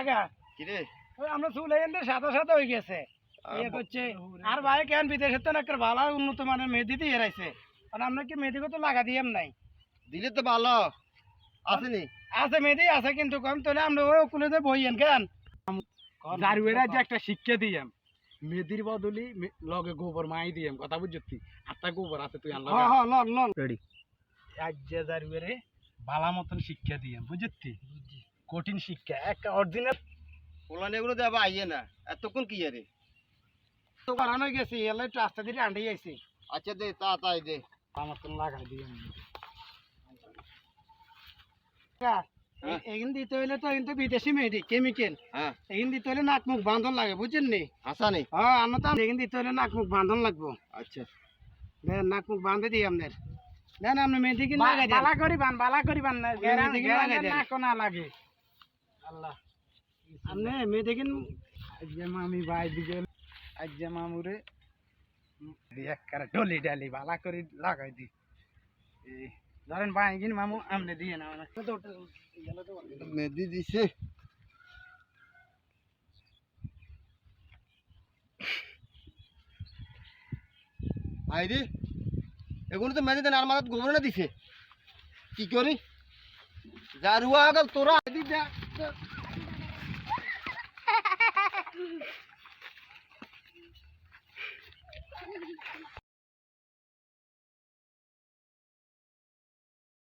কাকা কি রে ওই আমরা চলে এনে সাদা সাদা হয়ে গেছে ইয়ে করছে আর ভাই কেন বিদেশে তো একটা ভালো উন্নত মানের মেহেদি দিয়ে রাখছে কারণ আমরা কি মেহেদি কত লাগা দিয়াম নাই দিলে তো ভালো আসেনি আছে মেহেদি আছে কিন্তু কম তাহলে আমরা ওই কুলেতে বইয়েন কেন জারুয়েরা যে একটা শিক্ষা দিয়াম মেদির বদলি লগে গোবর মাই দিয়াম কথা বুঝছি আটটা গোবর আছে তুই আনলা হ্যাঁ হ্যাঁ লন লন রেডি আজ যে জারুয়েরে ভালা মতন শিক্ষা দিয়াম বুঝছি কঠিন শিক্ষা একটা অরিজিনাল পোলানে এগুলো দেবা আইয়ে না এতক্ষণ কি রে তো করানো গেছি এলে একটু আস্তে ধীরে আন্ডে আইছি আচ্ছা দে তাই দে আমার তো লাগাই দিয়াম এখান দিতে হইলে তো কিন্তু বিদেশি মেহেদি কেমিক্যাল হ্যাঁ এখান দিতে হলে নাক মুখ বাঁধন লাগে বুঝছেন নি হাসানি হ্যাঁ আমরা তো এখান দিতে হলে নাক মুখ বাঁধন লাগবো আচ্ছা দেন নাক মুখ বাঁধে দিই আপনার দেন আপনি মেহেদি কিনে লাগাই দেন বালা করিবান না মেহেদি কিনে লাগাই দেন না কোনা লাগে আল্লাহ আপনি মেহেদি কিনে আজ যে মামি ভাই দিকে আজ যে মামুরে একবারে ডলি ডালি বালা করে লাগাই দি ধরেন ভাই কিন মামু আমনে দিয়ে না মেদি দিছে আইরে এগুলো তো মেদি দেন আর মাথাত গোবর না দিছে কি করি জারুয়া গেল তোরা